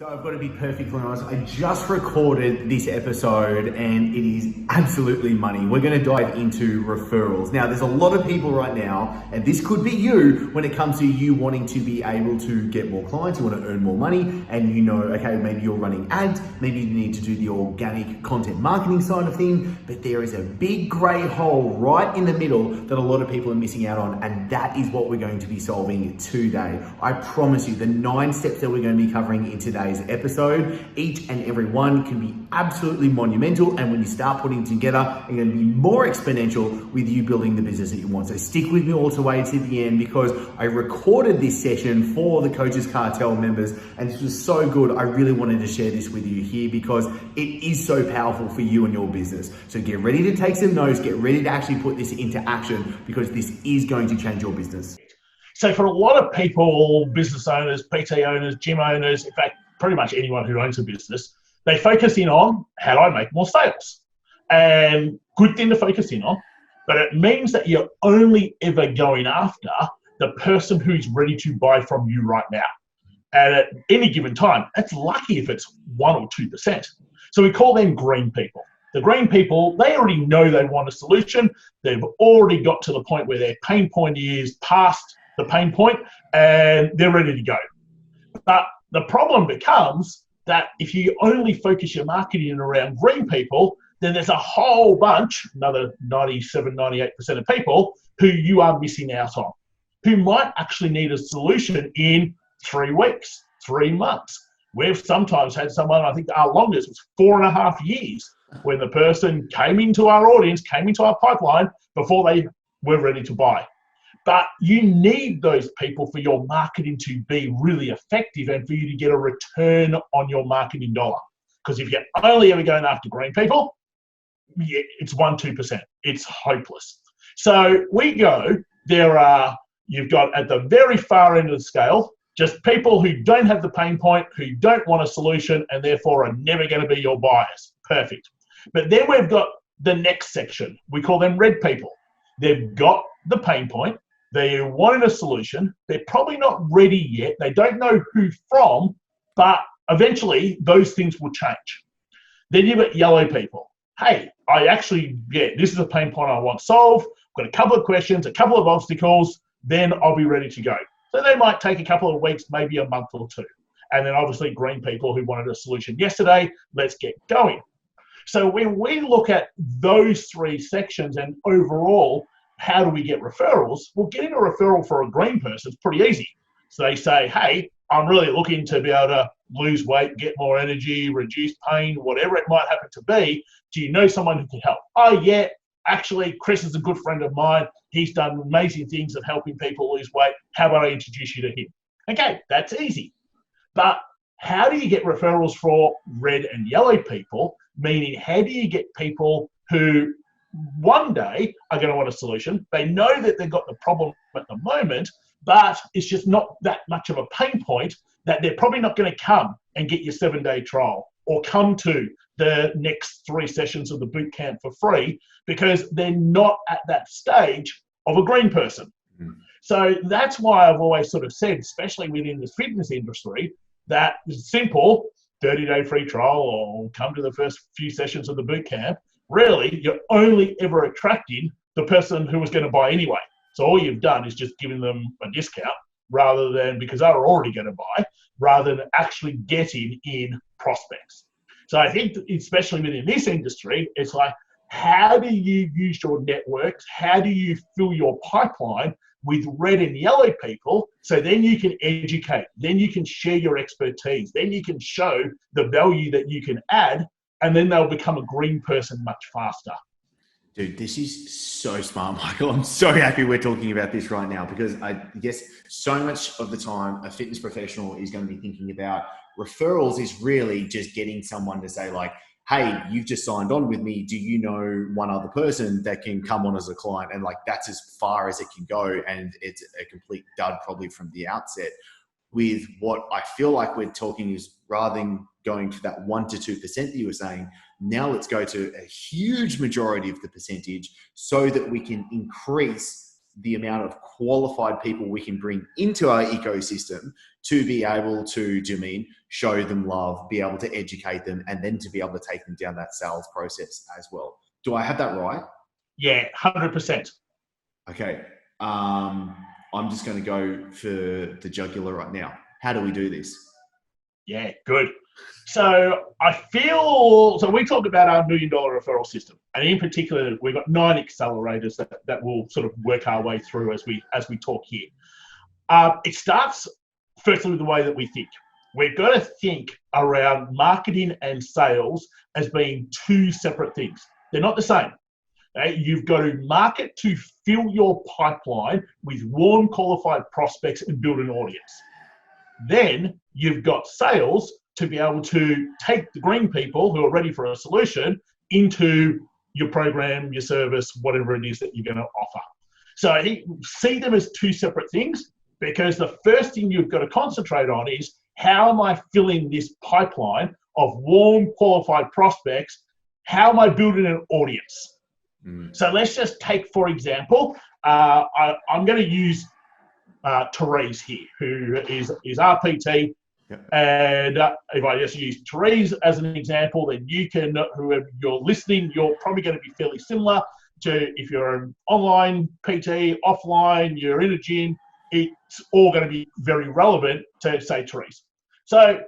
So I've got to be perfectly honest, I just recorded this episode and it is absolutely money. We're going to dive into referrals. Now, there's a lot of people right now, and this could be you when it comes to you wanting to be able to get more clients, you want to earn more money, and you know, okay, maybe you're running ads, maybe you need to do the organic content marketing side of things, but there is a big gray hole right in the middle that a lot of people are missing out on, and that is what we're going to be solving today. I promise you, the 9 steps that we're going to be covering in today's episode, each and every one can be absolutely monumental, and when you start putting it together, are going to be more exponential with you building the business that you want. So stick with me all the way to the end, because I recorded this session for the Coaches Cartel members, and this was so good. I really wanted to share this with you here because it is so powerful for you and your business. So get ready to take some notes, get ready to actually put this into action, because this is going to change your business. So for a lot of people, business owners, PT owners, gym owners, in fact, pretty much anyone who owns a business, they focus in on how do I make more sales? And good thing to focus in on, but it means that you're only ever going after the person who's ready to buy from you right now. And at any given time, it's lucky if it's 1 or 2%. So we call them green people. The green people, they already know they want a solution. They've already got to the point where their pain point is past the pain point and they're ready to go. But the problem becomes that if you only focus your marketing around green people, then there's a whole bunch, another 97, 98% of people who you are missing out on, who might actually need a solution in 3 weeks, 3 months. We've sometimes had someone, I think our longest was 4.5 years, when the person came into our audience, came into our pipeline before they were ready to buy. But you need those people for your marketing to be really effective and for you to get a return on your marketing dollar. Because if you're only ever going after green people, it's 1, 2%. It's hopeless. So we go, you've got at the very far end of the scale, just people who don't have the pain point, who don't want a solution, and therefore are never going to be your buyers. Perfect. But then we've got the next section. We call them red people. They've got the pain point. They're wanting a solution. They're probably not ready yet. They don't know who from, but eventually those things will change. Then you've got yellow people. Hey, this is a pain point I want solved. I've got a couple of questions, a couple of obstacles, then I'll be ready to go. So they might take a couple of weeks, maybe a month or 2. And then obviously green people who wanted a solution yesterday, let's get going. So when we look at those 3 sections and overall, how do we get referrals? Well, getting a referral for a green person is pretty easy. So they say, hey, I'm really looking to be able to lose weight, get more energy, reduce pain, whatever it might happen to be. Do you know someone who can help? Oh, yeah, actually, Chris is a good friend of mine. He's done amazing things of helping people lose weight. How about I introduce you to him? Okay, that's easy. But how do you get referrals for red and yellow people? Meaning, how do you get people who one day are going to want a solution? They know that they've got the problem at the moment, but it's just not that much of a pain point that they're probably not going to come and get your 7-day trial or come to the next 3 sessions of the boot camp for free, because they're not at that stage of a green person. So that's why I've always sort of said, especially within the fitness industry, that it's simple, 30-day free trial or come to the first few sessions of the boot camp. Really, you're only ever attracting the person who was going to buy anyway. So all you've done is just giving them a discount rather than, because they were already going to buy, rather than actually getting in prospects. So I think, especially within this industry, it's like, how do you use your networks? How do you fill your pipeline with red and yellow people, so then you can educate, then you can share your expertise, then you can show the value that you can add, and then they'll become a green person much faster. Dude, this is so smart, Michael. I'm so happy we're talking about this right now, because I guess so much of the time a fitness professional is going to be thinking about referrals is really just getting someone to say like, hey, you've just signed on with me. Do you know one other person that can come on as a client? And like, that's as far as it can go. And it's a complete dud probably from the outset. With what I feel like we're talking is, rather than going for that 1 to 2% that you were saying, now let's go to a huge majority of the percentage so that we can increase the amount of qualified people we can bring into our ecosystem to be able to, show them love, be able to educate them, and then to be able to take them down that sales process as well. Do I have that right? Yeah, 100%. Okay. I'm just going to go for the jugular right now. How do we do this? Yeah, good. So we talk about our $1 million referral system, and in particular, we've got 9 accelerators that will sort of work our way through as we talk here. It starts firstly with the way that we think. We've got to think around marketing and sales as being 2 separate things. They're not the same. Okay? You've got to market to fill your pipeline with warm, qualified prospects and build an audience. Then you've got sales to be able to take the green people who are ready for a solution into your program, your service, whatever it is that you're going to offer. So see them as 2 separate things, because the first thing you've got to concentrate on is, how am I filling this pipeline of warm, qualified prospects? How am I building an audience? So let's just take, for example, I'm going to use Therese here, who is our PT. Yep. And if I just use Therese as an example, then you can, whoever you're listening, you're probably going to be fairly similar to if you're an online PT, offline, you're in a gym, it's all going to be very relevant to, say, Therese. So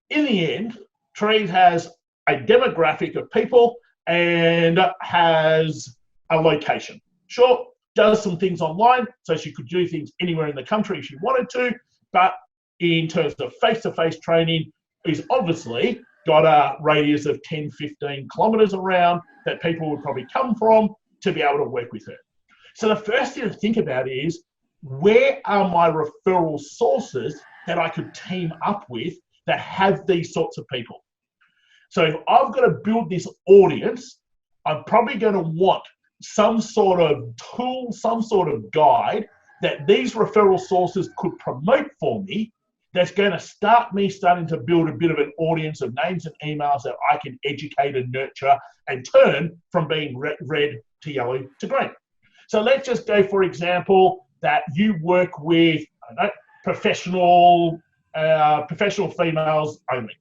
in the end, Therese has a demographic of people and has a location. Sure, does some things online, so she could do things anywhere in the country if she wanted to, but in terms of face-to-face training, is obviously got a radius of 10, 15 kilometers around that people would probably come from to be able to work with her. So the first thing to think about is, where are my referral sources that I could team up with that have these sorts of people? So if I've got to build this audience, I'm probably going to want some sort of tool, some sort of guide that these referral sources could promote for me, that's going to start me starting to build a bit of an audience of names and emails that I can educate and nurture and turn from being red to yellow to green. So let's just go, for example, that you work with, I don't know, professional females only.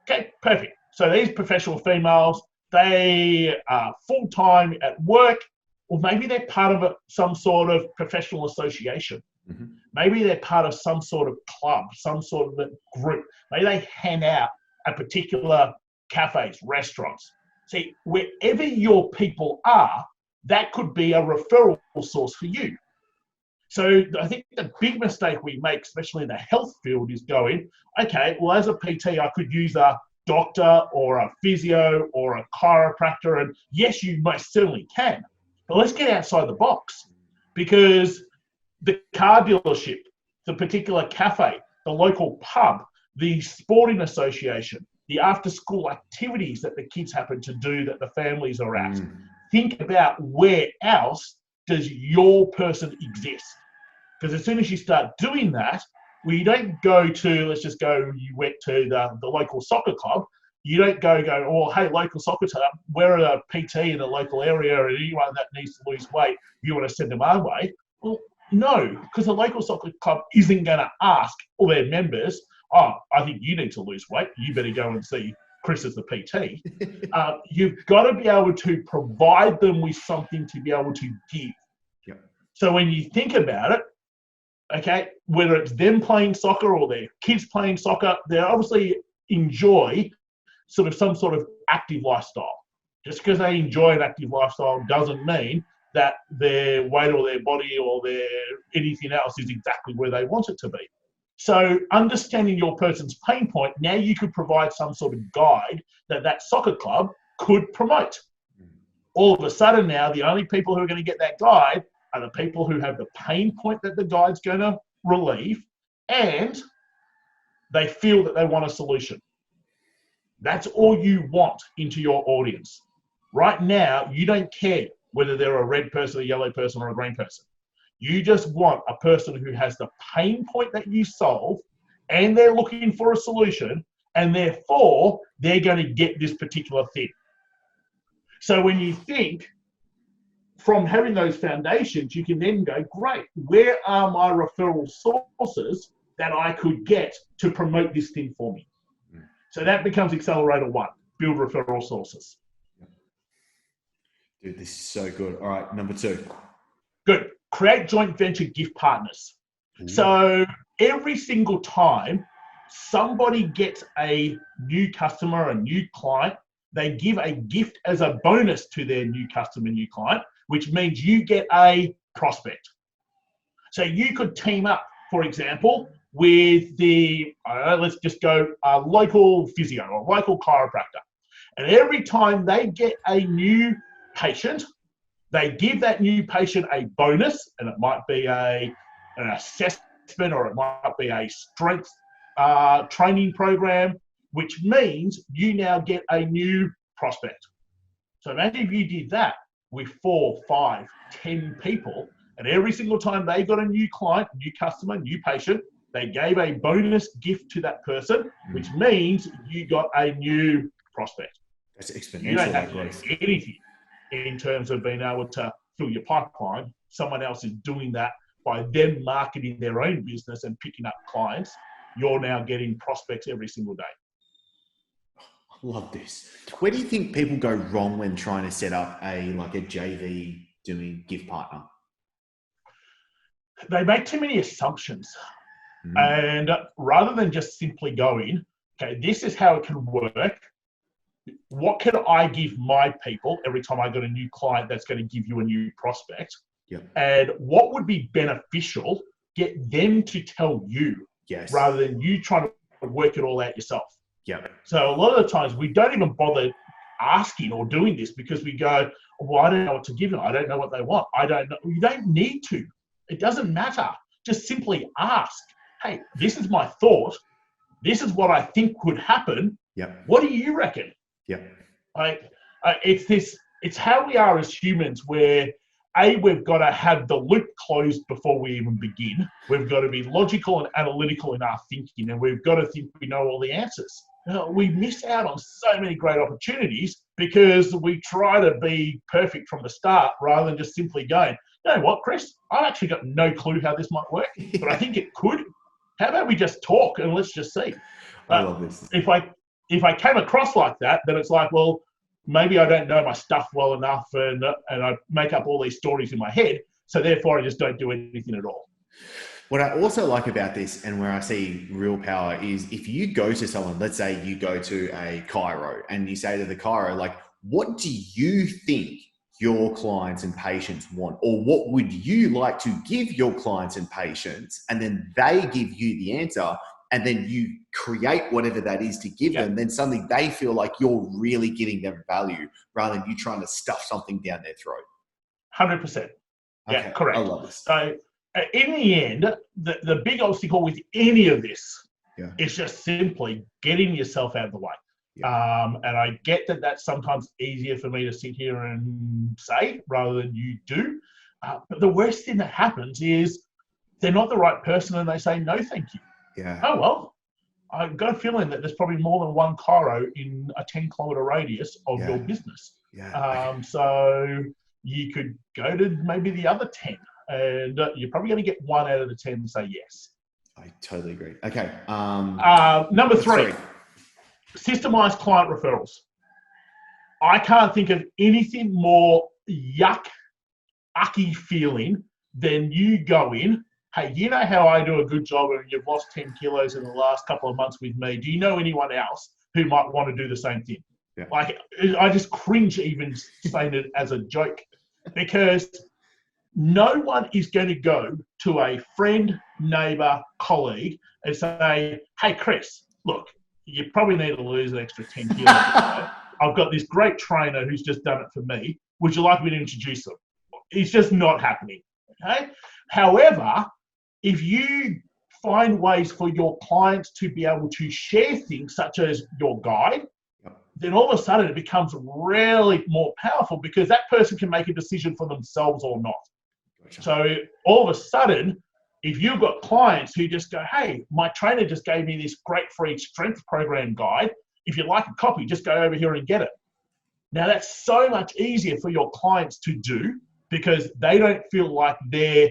Okay, perfect. So these professional females, they are full-time at work, or maybe they're part of some sort of professional association. Mm-hmm. Maybe they're part of some sort of club, some sort of a group. Maybe they hang out at particular cafes, restaurants. See, wherever your people are, that could be a referral source for you. So I think the big mistake we make, especially in the health field, is going, okay, well, as a PT, I could use a doctor or a physio or a chiropractor. And yes, you most certainly can. But let's get outside the box, because the car dealership, the particular cafe, the local pub, the sporting association, the after-school activities that the kids happen to do that the families are at. Think about where else does your person exist? Because as soon as you start doing that, well, you don't go to, let's just go, you went to the local soccer club. You don't go, oh, hey, local soccer club, we're a PT in the local area, and anyone that needs to lose weight, you want to send them our way. Well, no, because the local soccer club isn't going to ask all their members, oh, I think you need to lose weight. You better go and see Chris as the PT. You've got to be able to provide them with something to be able to give. Yep. So when you think about it, okay, whether it's them playing soccer or their kids playing soccer, they obviously enjoy sort of some sort of active lifestyle. Just because they enjoy an active lifestyle doesn't mean that their weight or their body or their anything else is exactly where they want it to be. So understanding your person's pain point, now you could provide some sort of guide that soccer club could promote. All of a sudden now, the only people who are going to get that guide are the people who have the pain point that the guide's going to relieve, and they feel that they want a solution. That's all you want into your audience. Right now, you don't care whether they're a red person, a yellow person, or a green person. You just want a person who has the pain point that you solve, and they're looking for a solution, and therefore they're going to get this particular thing. So when you think from having those foundations, you can then go, great, where are my referral sources that I could get to promote this thing for me? So that becomes accelerator 1, build referral sources. Dude, this is so good. All right, number 2. Good. Create joint venture gift partners. Ooh. So every single time somebody gets a new customer, a new client, they give a gift as a bonus to their new customer, new client, which means you get a prospect. So you could team up, for example, with the, let's just go local physio or local chiropractor. And every time they get a new patient, they give that new patient a bonus, and it might be an assessment, or it might be a strength training program, which means you now get a new prospect. So imagine if you did that with 4, 5, 10 people, and every single time they got a new client, new customer, new patient, they gave a bonus gift to that person, which means you got a new prospect. That's exponential. You don't have to do anything in terms of being able to fill your pipeline. Someone else is doing that by them marketing their own business and picking up clients. You're now getting prospects every single day. I love this. Where do you think people go wrong when trying to set up a JV doing gift partner? They make too many assumptions. And rather than just simply going, okay, this is how it can work. What can I give my people every time I got a new client that's going to give you a new prospect? Yep. And what would be beneficial? Get them to tell you, yes, rather than you trying to work it all out yourself. Yep. So a lot of the times we don't even bother asking or doing this because we go, well, I don't know what to give them. I don't know what they want. I don't know. You don't need to. It doesn't matter. Just simply ask, hey, this is my thought. This is what I think could happen. Yep. What do you reckon? Yep. It's how we are as humans, where we've got to have the loop closed before we even begin. We've got to be logical and analytical in our thinking, and we've got to think we know all the answers. We miss out on so many great opportunities because we try to be perfect from the start rather than just simply going, you know what, Chris, I've actually got no clue how this might work, but I think it could. How about we just talk and let's just see? I love this. If I came across like that, then it's like, well, maybe I don't know my stuff well enough, and I make up all these stories in my head, so therefore I just don't do anything at all. What I also like about this, and where I see real power, is if you go to someone, let's say you go to a chiro, and you say to the chiro, like, what do you think your clients and patients want? Or what would you like to give your clients and patients? And then they give you the answer, and then you create whatever that is to give them. Then suddenly they feel like you're really giving them value rather than you trying to stuff something down their throat. 100%. Yeah, okay, correct. I love this. So in the end, the big obstacle with any of this is just simply getting yourself out of the way. And I get that that's sometimes easier for me to sit here and say rather than you do. But the worst thing that happens is they're not the right person and they say, no, thank you. Yeah. Oh, well, I've got a feeling that there's probably more than one chiro in a 10-kilometer radius of your business. So you could go to maybe the other 10 and you're probably going to get 1 out of the 10 say yes. I totally agree. Okay. Number 3. Systemize client referrals. I can't think of anything more yucky feeling than you go in, hey, you know how I do a good job and you've lost 10 kilos in the last couple of months with me? Do you know anyone else who might want to do the same thing? Yeah. Like, I just cringe even saying it as a joke, because no one is going to go to a friend, neighbor, colleague and say, hey, Chris, look, you probably need to lose an extra 10 kilos. I've got this great trainer who's just done it for me. Would you like me to introduce them? It's just not happening. Okay. However, if you find ways for your clients to be able to share things such as your guide, then all of a sudden it becomes really more powerful, because that person can make a decision for themselves or not. Gotcha. So all of a sudden, if you've got clients who just go, hey, my trainer just gave me this great free strength program guide. If you'd like a copy, just go over here and get it. Now that's so much easier for your clients to do, because they don't feel like they're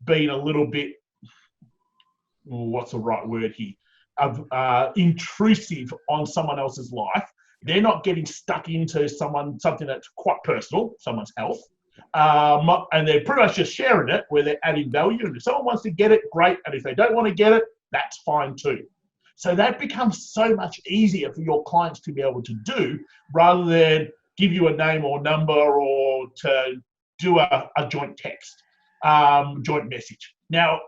being a little bit, what's the right word here, intrusive on someone else's life. They're not getting stuck into something that's quite personal, someone's health. And they're pretty much just sharing it where they're adding value. And if someone wants to get it, great. And if they don't want to get it, that's fine too. So that becomes so much easier for your clients to be able to do, rather than give you a name or number or to do a joint text, joint message. Now,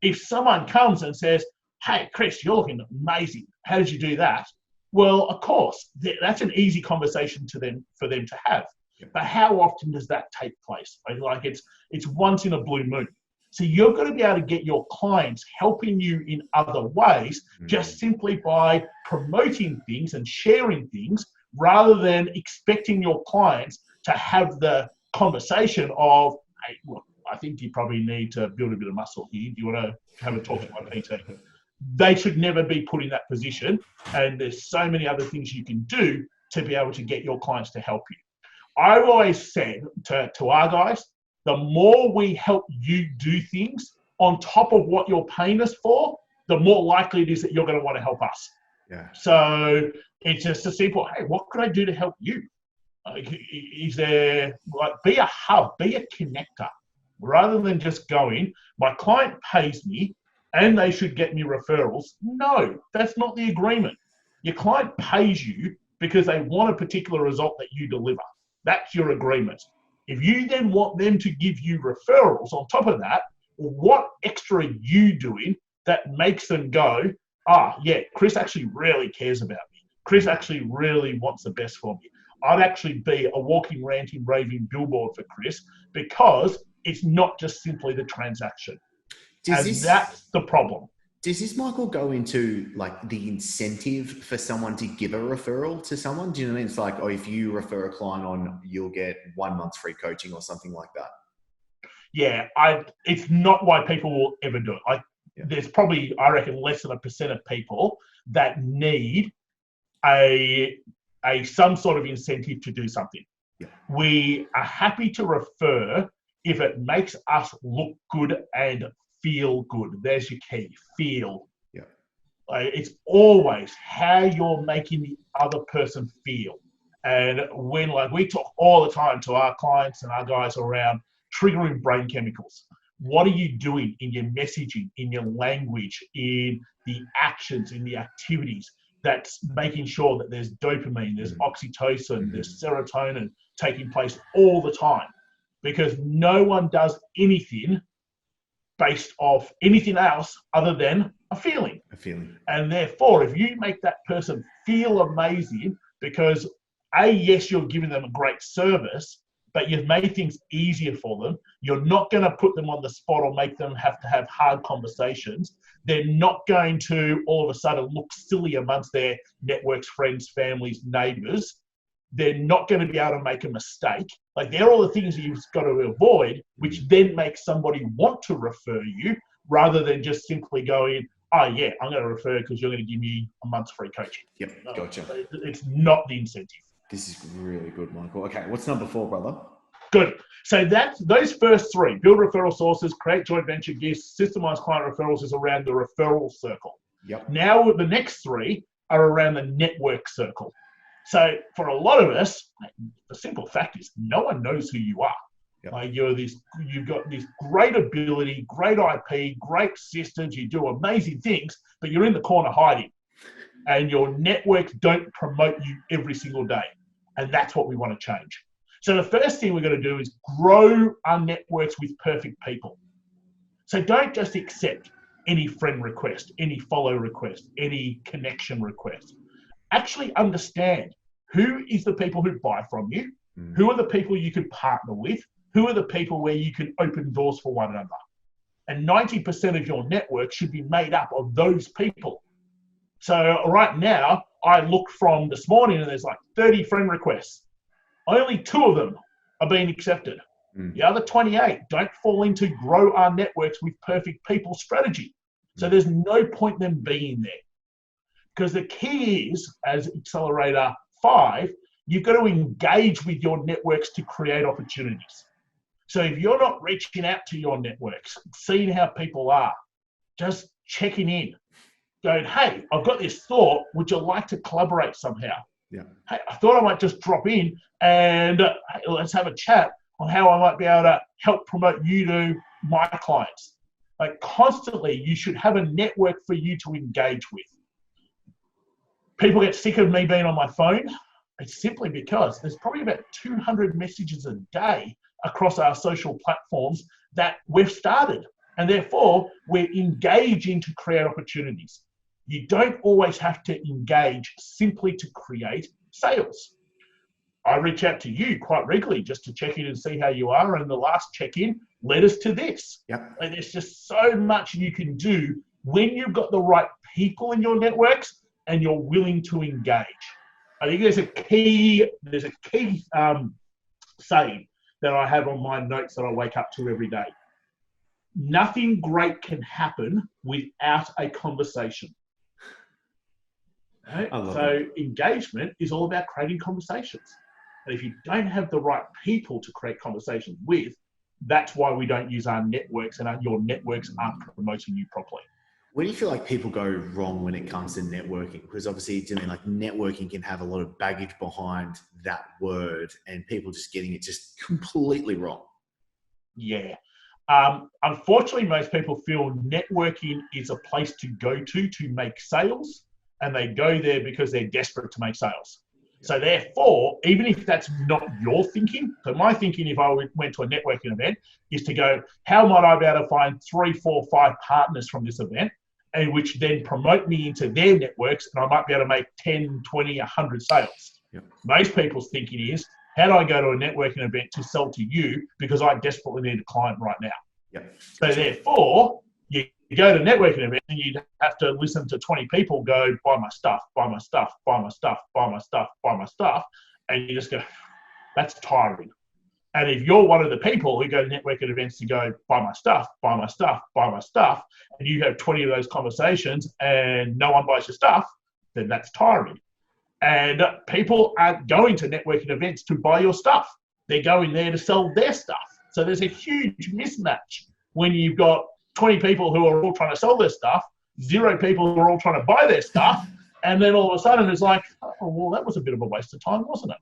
if someone comes and says, hey, Chris, you're looking amazing. How did you do that? Well, of course, that's an easy conversation for them to have. But how often does that take place? Like it's once in a blue moon. So you're going to be able to get your clients helping you in other ways, just simply by promoting things and sharing things, rather than expecting your clients to have the conversation of, hey, look, I think you probably need to build a bit of muscle here. Do you want to have a talk to my PT? They should never be put in that position. And there's so many other things you can do to be able to get your clients to help you. I've always said to our guys, the more we help you do things on top of what you're paying us for, the more likely it is that you're going to want to help us. Yeah. So it's just a simple, hey, what could I do to help you? Is there, like, be a hub, be a connector, rather than just going, my client pays me and they should get me referrals. No, that's not the agreement. Your client pays you because they want a particular result that you deliver. That's your agreement. If you then want them to give you referrals on top of that, what extra are you doing that makes them go, yeah, Chris actually really cares about me. Chris actually really wants the best for me. I'd actually be a walking, ranting, raving billboard for Chris, because it's not just simply the transaction. That's the problem. Does this, Michael, go into like the incentive for someone to give a referral to someone? Do you know what I mean? It's like, oh, if you refer a client on, you'll get 1 month's free coaching or something like that. Yeah, it's not why people will ever do it. There's probably, I reckon, less than 1% of people that need some sort of incentive to do something. Yeah. We are happy to refer if it makes us look good and feel good. There's your key, feel. Yeah. It's always how you're making the other person feel. And when, like, we talk all the time to our clients and our guys around triggering brain chemicals. What are you doing in your messaging, in your language, in the actions, in the activities that's making sure that there's dopamine, there's oxytocin, there's serotonin taking place all the time? Because no one does anything based off anything else other than a feeling. And therefore, if you make that person feel amazing, because yes, you're giving them a great service, but you've made things easier for them. You're not going to put them on the spot or make them have to have hard conversations. They're not going to all of a sudden look silly amongst their networks, friends, families, neighbors. They're not going to be able to make a mistake. Like, they're all the things that you've got to avoid, which then makes somebody want to refer you, rather than just simply going, oh yeah, I'm going to refer because you're going to give me a month's free coaching. Yep, gotcha. It's not the incentive. This is really good, Michael. Okay, what's number 4, brother? Good. So those first 3, build referral sources, create joint venture gifts, systemize client referrals, is around the referral circle. Yep. Now the next 3 are around the network circle. So for a lot of us, the simple fact is no one knows who you are. Yep. Like, you've got this great ability, great IP, great systems, you do amazing things, but you're in the corner hiding. And your networks don't promote you every single day. And that's what we want to change. So the first thing we're going to do is grow our networks with perfect people. So don't just accept any friend request, any follow request, any connection request. Actually understand who is the people who buy from you, who are the people you could partner with, who are the people where you can open doors for one another. And 90% of your network should be made up of those people. So right now, I look from this morning and there's like 30 friend requests. Only 2 of them are being accepted. The other 28 don't fall into grow our networks with perfect people strategy. So there's no point them being there. Because the key is, as Accelerator 5, you've got to engage with your networks to create opportunities. So if you're not reaching out to your networks, seeing how people are, just checking in, going, hey, I've got this thought, would you like to collaborate somehow? Yeah. Hey, I thought I might just drop in and hey, let's have a chat on how I might be able to help promote you to my clients. Like constantly, you should have a network for you to engage with. People get sick of me being on my phone. It's simply because there's probably about 200 messages a day across our social platforms that we've started. And therefore, we're engaging to create opportunities. You don't always have to engage simply to create sales. I reach out to you quite regularly just to check in and see how you are. And the last check-in led us to this. Yep. And there's just so much you can do when you've got the right people in your networks and you're willing to engage. I think there's a key saying that I have on my notes that I wake up to every day. Nothing great can happen without a conversation. Right? So engagement is all about creating conversations. And if you don't have the right people to create conversations with, that's why we don't use our networks and your networks aren't promoting you properly. Where do you feel like people go wrong when it comes to networking? Because obviously, I mean, like networking can have a lot of baggage behind that word and people just getting it just completely wrong. Yeah. Unfortunately, most people feel networking is a place to go to make sales, and they go there because they're desperate to make sales. So therefore, even if that's not your thinking, so my thinking if I went to a networking event is to go, how might I be able to find 3, 4, 5 partners from this event, and which then promote me into their networks, and I might be able to make 10, 20, 100 sales. Yep. Most people's thinking is, how do I go to a networking event to sell to you because I desperately need a client right now? Yep. So therefore, you go to a networking event and you have to listen to 20 people go, buy my stuff, buy my stuff, buy my stuff, buy my stuff, buy my stuff. And you just go, that's tiring. And if you're one of the people who go to networking events to go, buy my stuff, buy my stuff, buy my stuff, and you have 20 of those conversations and no one buys your stuff, then that's tiring. And people aren't going to networking events to buy your stuff. They're going there to sell their stuff. So there's a huge mismatch when you've got 20 people who are all trying to sell their stuff, 0 people who are all trying to buy their stuff, and then all of a sudden it's like, oh, well, that was a bit of a waste of time, wasn't it?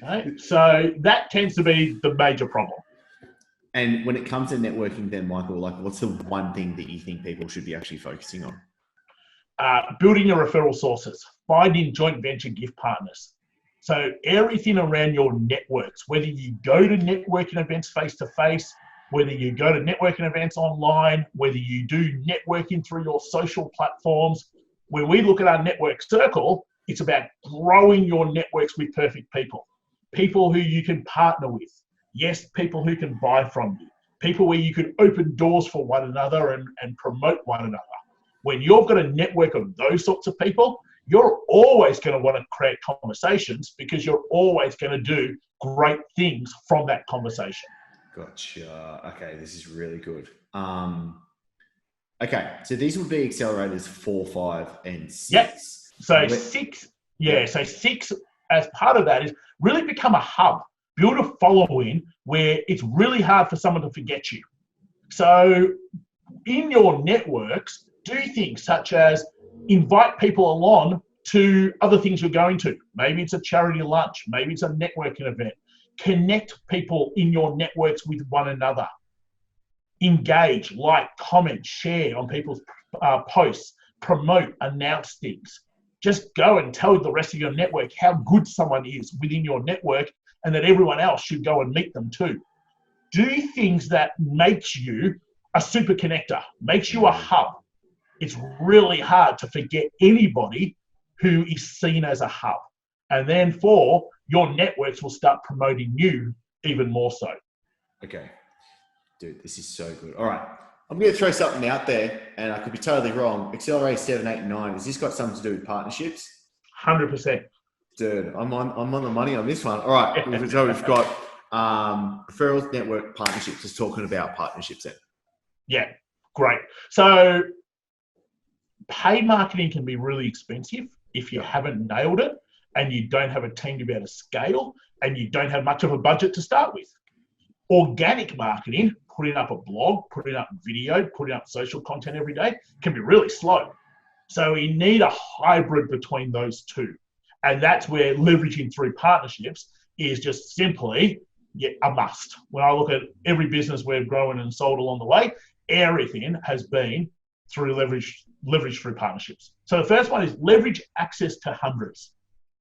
Right? So that tends to be the major problem. And when it comes to networking then, Michael, like what's the one thing that you think people should be actually focusing on? Building your referral sources, finding joint venture gift partners. So everything around your networks, whether you go to networking events face-to-face, whether you go to networking events online, whether you do networking through your social platforms. When we look at our network circle, it's about growing your networks with perfect people. People who you can partner with. Yes, people who can buy from you. People where you can open doors for one another and promote one another. When you've got a network of those sorts of people, you're always going to want to create conversations because you're always going to do great things from that conversation. Gotcha. Okay, this is really good. Okay, so these would be accelerators 4, 5, and 6. Yep. So 6, so 6 as part of that is really become a hub. Build a following where it's really hard for someone to forget you. So in your networks, do things such as invite people along to other things you're going to. Maybe it's a charity lunch. Maybe it's a networking event. Connect people in your networks with one another. Engage, like, comment, share on people's posts, promote, announce things. Just go and tell the rest of your network how good someone is within your network and that everyone else should go and meet them too. Do things that makes you a super connector, makes you a hub. It's really hard to forget anybody who is seen as a hub. And then your networks will start promoting you even more so. Okay. Dude, this is so good. All right. I'm going to throw something out there, and I could be totally wrong. Accelerate 7, 8, and 9. Has this got something to do with partnerships? 100%. Dude, I'm on the money on this one. All right. So we've got referrals, network, partnerships. Just talking about partnerships then. Yeah, great. So paid marketing can be really expensive if you haven't nailed it. and you don't have a team to be able to scale, and you don't have much of a budget to start with. Organic marketing, putting up a blog, putting up video, putting up social content every day can be really slow. So we need a hybrid between those two. And that's where leveraging through partnerships is just simply a must. When I look at every business we've grown and sold along the way, everything has been through leverage through partnerships. So the first one is leverage access to hundreds.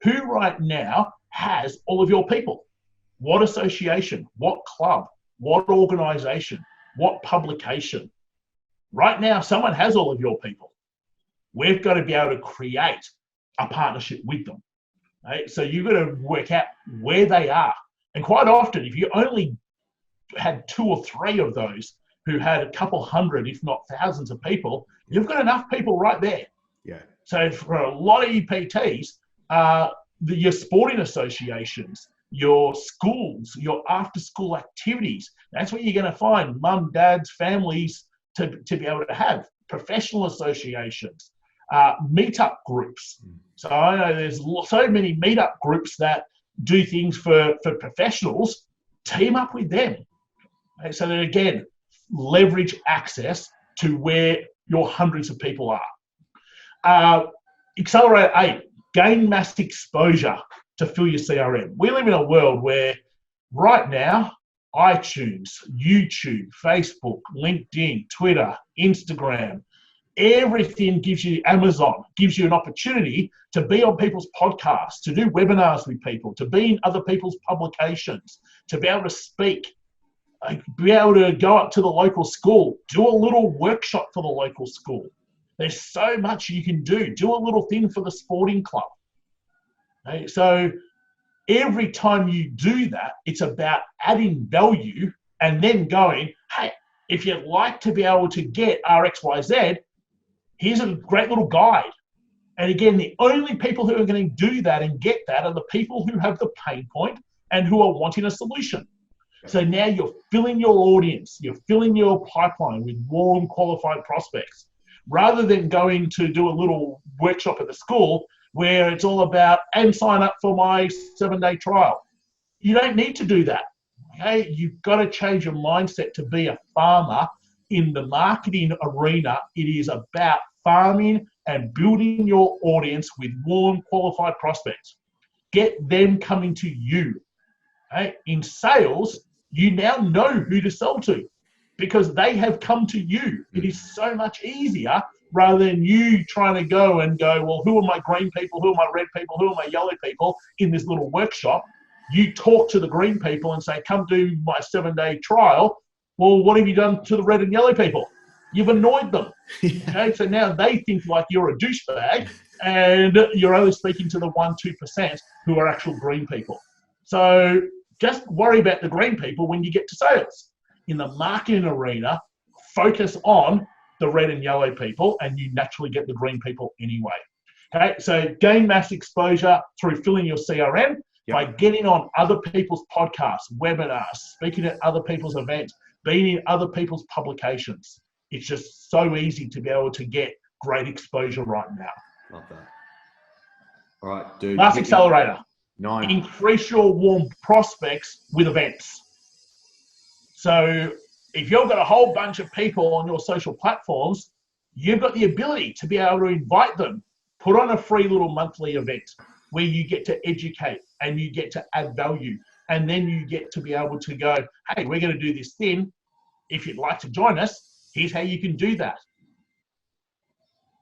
Who right now has all of your people? What association? What club? What organization? What publication? Right now, someone has all of your people. We've got to be able to create a partnership with them. Right? So you've got to work out where they are. And quite often, if you only had 2 or 3 of those who had a couple hundred, if not thousands of people, you've got enough people right there. Yeah. So for a lot of EPTs, your sporting associations, your schools, your after-school activities, that's where you're going to find mum, dads, families to be able to have. Professional associations, meetup groups. So I know there's so many meetup groups that do things for professionals. Team up with them. Okay, so that again, leverage access to where your hundreds of people are. Accelerate 8, gain mass exposure to fill your CRM. We live in a world where right now, iTunes, YouTube, Facebook, LinkedIn, Twitter, Instagram, everything gives you, Amazon gives you an opportunity to be on people's podcasts, to do webinars with people, to be in other people's publications, to be able to speak, be able to go up to the local school, do a little workshop for the local school. There's so much you can do. Do a little thing for the sporting club. Okay? So every time you do that, it's about adding value and then going, hey, if you'd like to be able to get RXYZ, here's a great little guide. And again, the only people who are going to do that and get that are the people who have the pain point and who are wanting a solution. So now you're filling your audience, you're filling your pipeline with warm, qualified prospects, rather than going to do a little workshop at the school where it's all about, and sign up for my 7-day trial. You don't need to do that. Okay? You've got to change your mindset to be a farmer. In the marketing arena, it is about farming and building your audience with warm, qualified prospects. Get them coming to you. Okay? In sales, you now know who to sell to because they have come to you. It is so much easier rather than you trying to go, well, who are my green people? Who are my red people? Who are my yellow people in this little workshop? You talk to the green people and say, come do my 7-day trial. Well, what have you done to the red and yellow people? You've annoyed them. Okay, so now they think like you're a douchebag and you're only speaking to the 1-2% who are actual green people. So just worry about the green people when you get to sales. In the marketing arena, focus on the red and yellow people and you naturally get the green people anyway. Okay, so gain mass exposure through filling your CRM by getting on other people's podcasts, webinars, speaking at other people's events, being in other people's publications. It's just so easy to be able to get great exposure right now. Love that. All right, dude. Last accelerator. 9. Increase your warm prospects with events. So if you've got a whole bunch of people on your social platforms, you've got the ability to be able to invite them, put on a free little monthly event where you get to educate and you get to add value. And then you get to be able to go, hey, we're going to do this thing. If you'd like to join us, here's how you can do that.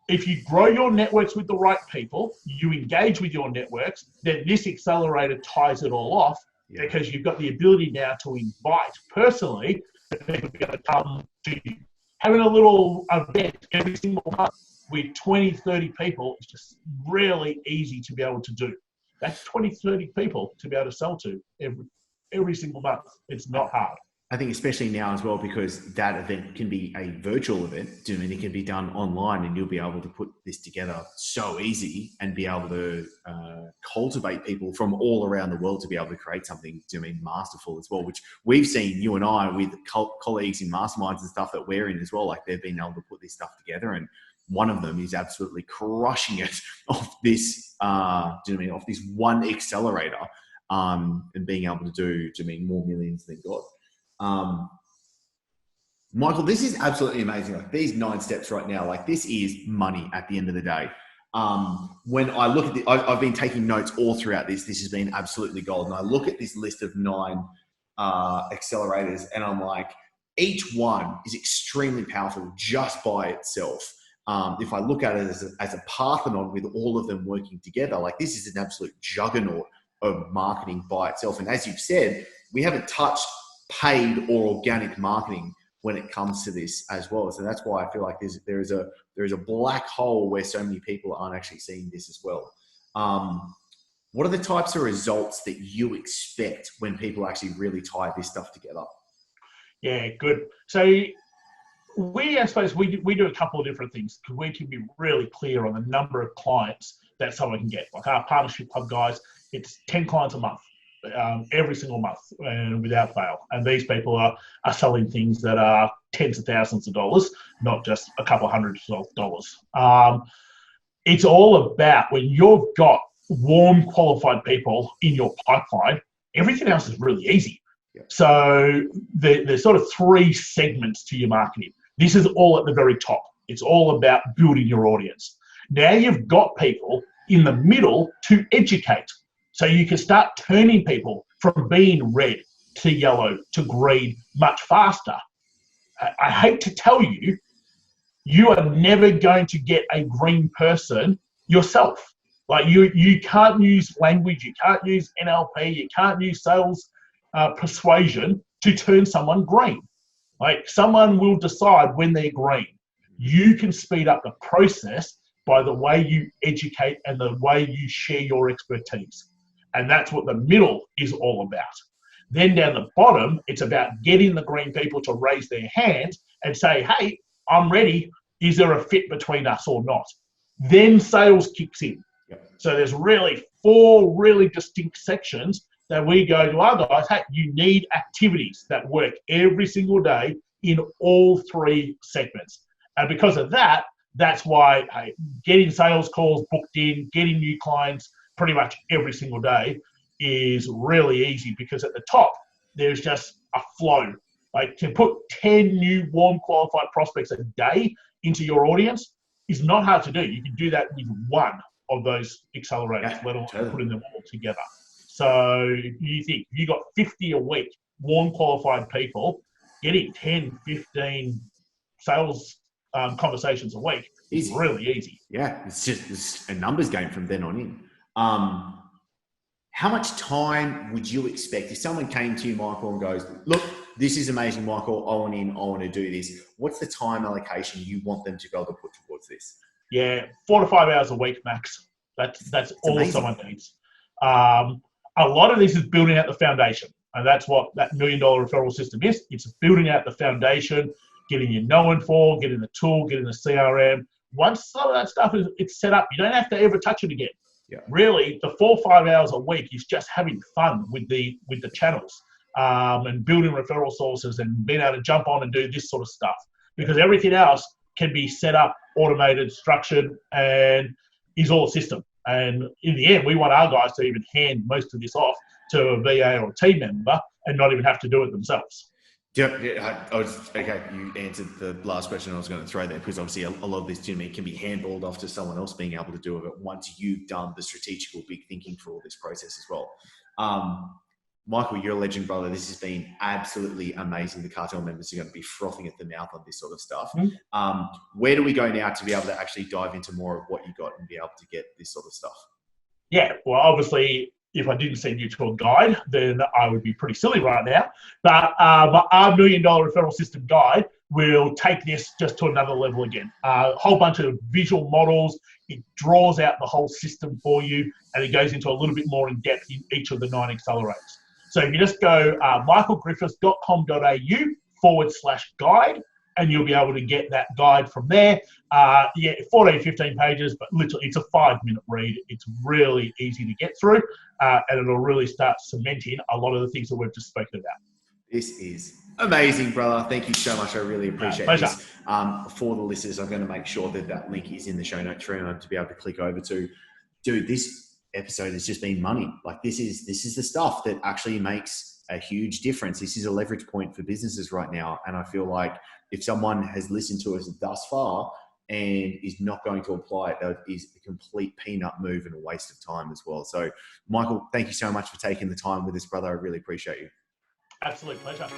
If you grow your networks with the right people, you engage with your networks, then this accelerator ties it all off because you've got the ability now to invite personally people to be able to come to you. Having a little event every single month with 20, 30 people is just really easy to be able to do. That's 20, 30 people to be able to sell to every single month. It's not hard. I think especially now as well, because that event can be a virtual event, and it can be done online and you'll be able to put this together so easy and be able to cultivate people from all around the world to be able to create something, masterful as well, which we've seen you and I with colleagues in masterminds and stuff that we're in as well. Like they've been able to put this stuff together and one of them is absolutely crushing it off this do you know what I mean, off this one accelerator, and being able to do more millions than God. Michael, this is absolutely amazing. Like these 9 steps right now, like this is money at the end of the day. When I look at I've been taking notes all throughout this. This has been absolutely gold. And I look at this list of 9 accelerators, and I'm like, each one is extremely powerful just by itself. If I look at it as a Parthenon with all of them working together, like this is an absolute juggernaut of marketing by itself. And as you've said, we haven't touched paid or organic marketing when it comes to this as well. So that's why I feel like there is a black hole where so many people aren't actually seeing this as well. What are the types of results that you expect when people actually really tie this stuff together? Yeah, good. So I suppose we do a couple of different things because we can be really clear on the number of clients that someone can get. Like our partnership club guys, it's 10 clients a month. Every single month and without fail. And these people are selling things that are tens of thousands of dollars, not just a couple hundred of dollars. It's all about when you've got warm, qualified people in your pipeline, everything else is really easy. Yeah. So there's sort of 3 segments to your marketing. This is all at the very top. It's all about building your audience. Now you've got people in the middle to educate. So you can start turning people from being red to yellow to green much faster. I hate to tell you, you are never going to get a green person yourself. Like you can't use language, you can't use NLP, you can't use sales persuasion to turn someone green. Like someone will decide when they're green. You can speed up the process by the way you educate and the way you share your expertise. And that's what the middle is all about. Then down the bottom, it's about getting the green people to raise their hands and say, hey, I'm ready. Is there a fit between us or not? Then sales kicks in. Yep. So there's really 4 really distinct sections that we go to our guys, hey, you need activities that work every single day in all 3 segments. And because of that, that's why getting sales calls booked in, getting new clients pretty much every single day is really easy because at the top, there's just a flow. Like to put 10 new warm qualified prospects a day into your audience is not hard to do. You can do that with one of those accelerators, let alone putting them all together. So you think you got 50 a week, warm qualified people, getting 10, 15 sales conversations a week is really easy. Yeah, it's a numbers game from then on in. How much time would you expect if someone came to you, Michael, and goes, look, this is amazing, Michael, I want to do this. What's the time allocation you want them to be able to put towards this? Yeah, 4 to 5 hours a week max. That's all amazing. Someone needs. A lot of this is building out the foundation. And that's what that $1 million referral system is. It's building out the foundation, getting you known for, getting the tool, getting the CRM. Once some of that stuff is set up, you don't have to ever touch it again. Yeah. Really, the 4 or 5 hours a week is just having fun with the channels and building referral sources and being able to jump on and do this sort of stuff. Because everything else can be set up, automated, structured, and is all a system. And in the end, we want our guys to even hand most of this off to a VA or a team member and not even have to do it themselves. Yeah, okay, you answered the last question I was going to throw there, because obviously a lot of this, to me, can be handballed off to someone else being able to do it once you've done the strategical big thinking for all this process as well. Michael, you're a legend, brother. This has been absolutely amazing. The cartel members are going to be frothing at the mouth on this sort of stuff. Mm-hmm. Where do we go now to be able to actually dive into more of what you got and be able to get this sort of stuff? Yeah, well, obviously, if I didn't send you to a guide, then I would be pretty silly right now. But our $1 million referral system guide will take this just to another level again. A whole bunch of visual models. It draws out the whole system for you, and it goes into a little bit more in depth in each of the 9 accelerators. So if you just go michaelgriffiths.com.au/guide, and you'll be able to get that guide from there. 14, 15 pages, but literally it's a 5-minute read. It's really easy to get through, and it'll really start cementing a lot of the things that we've just spoken about. This is amazing, brother. Thank you so much. I really appreciate this. For the listeners, I'm going to make sure that link is in the show notes for anyone to be able to click over to. dude, this episode has just been money. Like this is the stuff that actually makes a huge difference. This is a leverage point for businesses right now. And I feel like if someone has listened to us thus far and is not going to apply it, that is a complete peanut move and a waste of time as well. So Michael, thank you so much for taking the time with us, brother. I really appreciate you. Absolute pleasure.